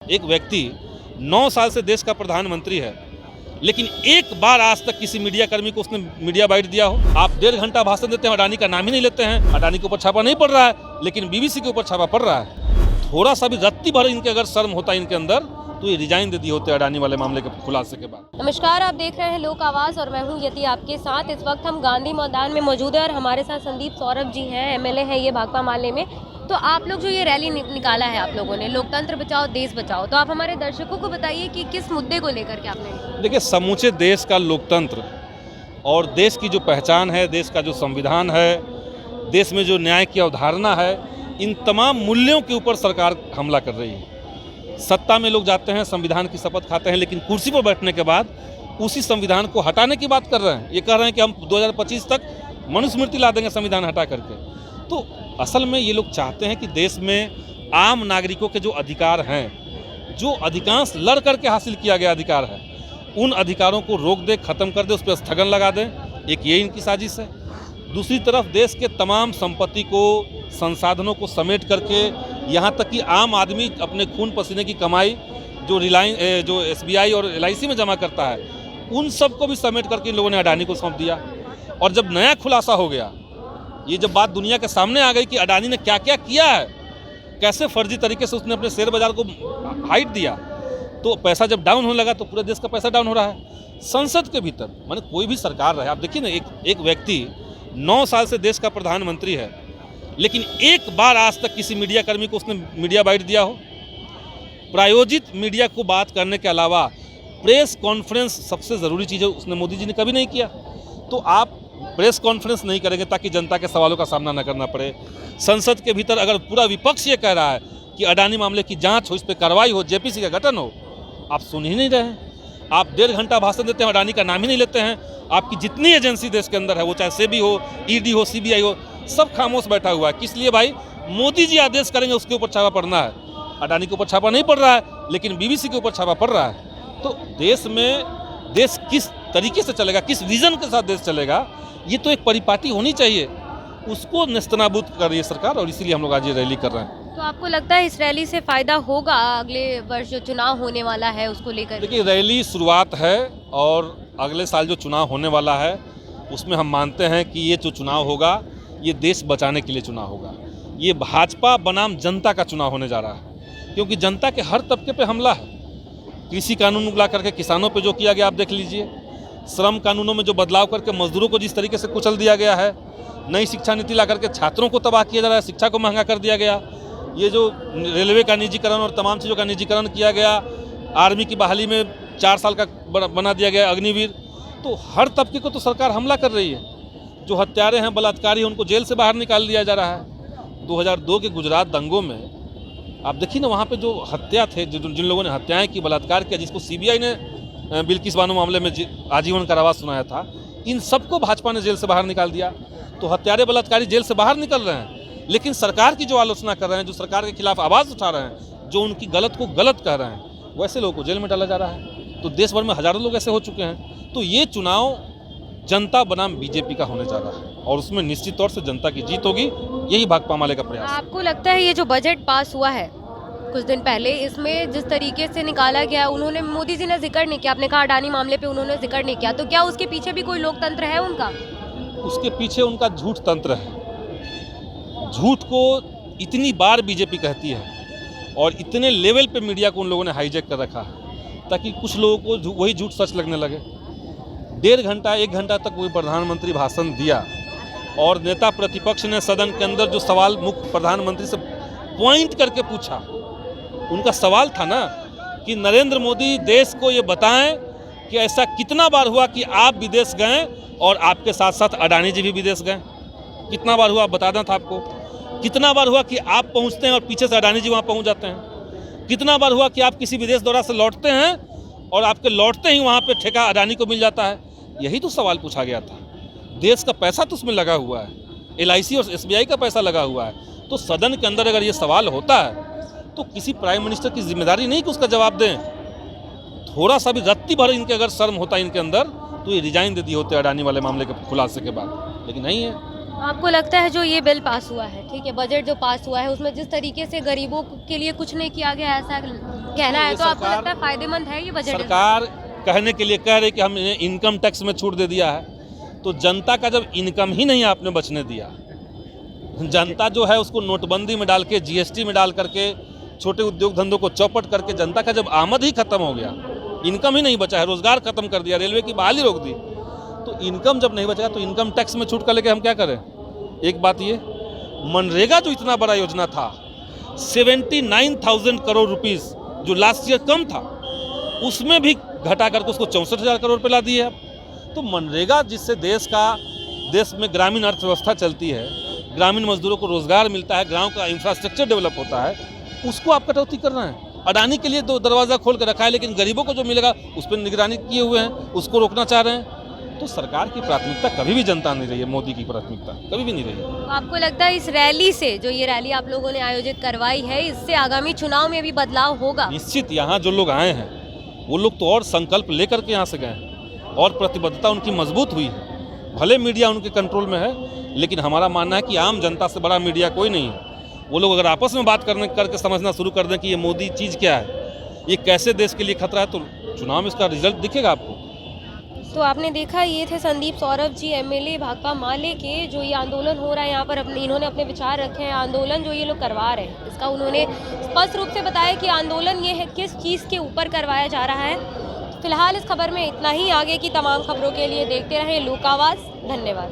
एक व्यक्ति 9 साल से देश का प्रधानमंत्री है, लेकिन एक बार आज तक किसी मीडिया कर्मी को उसने मीडिया बाइट दिया हो। आप 1.5 घंटा भाषण देते हैं, अडानी का नाम ही नहीं लेते हैं। अडानी के ऊपर छापा नहीं पड़ रहा है, लेकिन बीबीसी के ऊपर छापा पड़ रहा है। थोड़ा सा भी रत्ती भर इनके अगर शर्म होता इनके अंदर तो ये रिजाइन दे दिए होते अडानी वाले मामले के खुलासे के बाद। नमस्कार, आप देख रहे हैं लोक आवाज़ और मैं हूं यति आपके साथ। इस वक्त हम गांधी मैदान में मौजूद हैं और हमारे साथ संदीप सौरभ जी हैं, एमएलए हैं ये भाकपा माले में। तो आप लोग जो ये रैली निकाला है आप लोगों ने, लोकतंत्र बचाओ देश बचाओ, तो आप हमारे दर्शकों को बताइए कि किस मुद्दे को लेकर के आपने। देखिए, समूचे देश का लोकतंत्र और देश की जो पहचान है, देश का जो संविधान है, देश में जो न्याय की अवधारणा है, इन तमाम मूल्यों के ऊपर सरकार हमला कर रही है। सत्ता में लोग जाते हैं, संविधान की शपथ खाते हैं, लेकिन कुर्सी पर बैठने के बाद उसी संविधान को हटाने की बात कर रहे हैं। ये कह रहे हैं कि हम 2025 तक मनुस्मृति ला देंगे संविधान हटा करके। तो असल में ये लोग चाहते हैं कि देश में आम नागरिकों के जो अधिकार हैं, जो अधिकांश लड़ करके हासिल किया गया अधिकार है, उन अधिकारों को रोक दे, ख़त्म कर दे, उस पर स्थगन लगा दें। एक ये इनकी साजिश है। दूसरी तरफ देश के तमाम संपत्ति को, संसाधनों को समेट करके, यहाँ तक कि आम आदमी अपने खून पसीने की कमाई जो जो SBI और LIC में जमा करता है, उन सब को भी समेट करके इन लोगों ने अडानी को सौंप दिया। और जब नया खुलासा हो गया, ये जब बात दुनिया के सामने आ गई कि अडानी ने क्या क्या किया है, कैसे फर्जी तरीके से उसने अपने शेयर बाजार को हाइट दिया, तो पैसा जब डाउन होने लगा तो पूरे देश का पैसा डाउन हो रहा है। संसद के भीतर माने कोई भी सरकार रहे, आप देखिए ना, एक व्यक्ति 9 साल से देश का प्रधानमंत्री है, लेकिन एक बार आज तक किसी मीडिया कर्मी को उसने मीडिया बाइट दिया हो। प्रायोजित मीडिया को बात करने के अलावा प्रेस कॉन्फ्रेंस सबसे ज़रूरी चीज़ है, उसने मोदी जी ने कभी नहीं किया। तो आप प्रेस कॉन्फ्रेंस नहीं करेंगे ताकि जनता के सवालों का सामना न करना पड़े। संसद के भीतर अगर पूरा विपक्ष ये कह रहा है कि अडानी मामले की जांच हो, इस पर कार्रवाई हो, JPC का गठन हो, आप सुन ही नहीं रहे हैं। आप 1.5 घंटा भाषण देते हैं, अडानी का नाम ही नहीं लेते हैं। आपकी जितनी एजेंसी देश के अंदर है, वो चाहे SEBI हो, ED हो, CBI हो, सब खामोश बैठा हुआ है। किस लिए भाई? मोदी जी आदेश करेंगे उसके ऊपर छापा पड़ना है। अडानी के ऊपर छापा नहीं पड़ रहा है, लेकिन बीबीसी के ऊपर छापा पड़ रहा है। तो देश किस तरीके से चलेगा, किस विजन के साथ देश चलेगा, ये तो एक परिपाटी होनी चाहिए। उसको नेस्तनाबूद कर रही है सरकार, और इसीलिए हम लोग आज ये रैली कर रहे हैं। तो आपको लगता है इस रैली से फायदा होगा अगले वर्ष जो चुनाव होने वाला है उसको लेकर? देखिए, रैली शुरुआत है और अगले साल जो चुनाव होने वाला है उसमें हम मानते हैं कि ये जो चुनाव होगा, ये देश बचाने के लिए चुनाव होगा। ये भाजपा बनाम जनता का चुनाव होने जा रहा है, क्योंकि जनता के हर तबके पे हमला है। कृषि कानून ला करके किसानों पे जो किया गया आप देख लीजिए, श्रम कानूनों में जो बदलाव करके मजदूरों को जिस तरीके से कुचल दिया गया है, नई शिक्षा नीति ला करके छात्रों को तबाह किया जा रहा है, शिक्षा को महंगा कर दिया गया, ये जो रेलवे का निजीकरण और तमाम चीज़ों का निजीकरण किया गया, आर्मी की बहाली में 4 साल का बना दिया गया अग्निवीर। तो हर तबके को तो सरकार हमला कर रही है। जो हत्यारे हैं, बलात्कारी हैं, उनको जेल से बाहर निकाल दिया जा रहा है। 2002 के गुजरात दंगों में आप देखिए ना, वहाँ पे जो हत्या थे, जिन लोगों ने हत्याएं की, बलात्कार किया, जिसको CBI ने बिल्किस बानो मामले में आजीवन कारावास सुनाया था, इन सबको भाजपा ने जेल से बाहर निकाल दिया। तो हत्यारे, बलात्कारी जेल से बाहर निकल रहे हैं, लेकिन सरकार की जो आलोचना कर रहे हैं, जो सरकार के खिलाफ आवाज़ उठा रहे हैं, जो उनकी गलत को गलत कह रहे हैं, वैसे लोगों को जेल में डाला जा रहा है। तो देश भर में हज़ारों लोग ऐसे हो चुके हैं। तो ये चुनाव जनता बनाम BJP का होने जा रहा है, और उसमें निश्चित तौर से जनता की जीत होगी। यही भाकपा माले का प्रयास है। आपको लगता है ये जो बजट पास हुआ है कुछ दिन पहले, इसमें जिस तरीके से निकाला गया, उन्होंने, मोदी जी ने जिक्र नहीं किया, आपने कहा अडानी मामले पे उन्होंने जिक्र नहीं किया, तो क्या उसके पीछे भी कोई लोकतंत्र है उनका? उसके पीछे उनका झूठ तंत्र है। झूठ को इतनी बार BJP कहती है, और इतने लेवल पे मीडिया को उन लोगों ने हाईजैक कर रखा है ताकि कुछ लोगों को वही झूठ सच लगने लगे। 1.5 घंटा 1 घंटा तक कोई प्रधानमंत्री भाषण दिया, और नेता प्रतिपक्ष ने सदन के अंदर जो सवाल मुख्य प्रधानमंत्री से पॉइंट करके पूछा, उनका सवाल था ना कि नरेंद्र मोदी देश को ये बताएं कि ऐसा कितना बार हुआ कि आप विदेश गए और आपके साथ साथ अडानी जी भी विदेश गए। कितना बार हुआ बताना था आपको। कितना बार हुआ कि आप पहुंचते हैं और पीछे से अडानी जी वहाँ पहुंच जाते हैं। कितना बार हुआ कि आप किसी विदेश दौरा से लौटते हैं और आपके लौटते ही वहाँ पे ठेका अडानी को मिल जाता है। यही तो सवाल पूछा गया था। देश का पैसा तो उसमें लगा हुआ है, LIC और SBI का पैसा लगा हुआ है। तो सदन के अंदर अगर ये सवाल होता है तो किसी प्राइम मिनिस्टर की जिम्मेदारी नहीं कि उसका जवाब दें। थोड़ा सा भी रत्ती भर इनके अगर शर्म होता इनके अंदर तो ये रिजाइन दे दिए होते अडानी वाले मामले के खुलासे के बाद, लेकिन नहीं है। आपको लगता है जो ये बिल पास हुआ है, ठीक है, बजट जो पास हुआ है उसमें जिस तरीके से गरीबों के लिए कुछ नहीं किया गया, ऐसा कहना है, ये तो आपको सरकार- लगता है फायदेमंद है ये बजट? सरकार कहने के लिए कह रही कि हमने इनकम टैक्स में छूट दे दिया है, तो जनता का जब इनकम ही नहीं आपने बचने दिया, जनता जो है उसको नोटबंदी में डाल के, जीएसटी में डाल करके, छोटे उद्योग धंधों को चौपट करके जनता का जब आमद ही खत्म हो गया, इनकम ही नहीं बचा है, रोजगार खत्म कर दिया, रेलवे की बहाली रोक दी, तो इनकम जब नहीं बचेगा तो इनकम टैक्स में छूट कर लेके हम क्या करें? एक बात ये, मनरेगा जो इतना बड़ा योजना था, 79,000 करोड़ रुपीस जो लास्ट ईयर कम था, उसमें भी घटा करके उसको 64,000 करोड़ पे ला दिए अब। तो मनरेगा जिससे देश में ग्रामीण अर्थव्यवस्था चलती है, ग्रामीण मजदूरों को रोजगार मिलता है, गांव का इंफ्रास्ट्रक्चर डेवलप होता है, उसको आप कटौती कर रहे हैं। अडानी के लिए तो दरवाज़ा खोल कर रखा है, लेकिन गरीबों को जो मिलेगा उस पर निगरानी किए हुए हैं, उसको रोकना चाह रहे हैं। तो सरकार की प्राथमिकता कभी भी जनता नहीं रही है, मोदी की प्राथमिकता कभी भी नहीं रही है। तो आपको लगता है इस रैली से, जो ये रैली आप लोगों ने आयोजित करवाई है, इससे आगामी चुनाव में भी बदलाव होगा? निश्चित, यहाँ जो लोग आए हैं वो लोग तो और संकल्प लेकर के यहाँ से गए हैं और प्रतिबद्धता उनकी मजबूत हुई है। भले मीडिया उनके कंट्रोल में है, लेकिन हमारा मानना है कि आम जनता से बड़ा मीडिया कोई नहीं है। वो लोग अगर आपस में बात करके समझना शुरू कर दें कि ये मोदी चीज़ क्या है, ये कैसे देश के लिए खतरा है, तो चुनाव में इसका रिजल्ट दिखेगा आपको। तो आपने देखा, ये थे संदीप सौरभ जी, एमएलए भाकपा माले के, जो ये आंदोलन हो रहा है यहाँ पर, इन्होंने अपने विचार रखे हैं। आंदोलन जो ये लोग करवा रहे हैं, इसका उन्होंने स्पष्ट रूप से बताया कि आंदोलन ये है किस चीज़ के ऊपर करवाया जा रहा है। फिलहाल इस खबर में इतना ही। आगे की तमाम खबरों के लिए देखते रहें लोक आवाज़। धन्यवाद।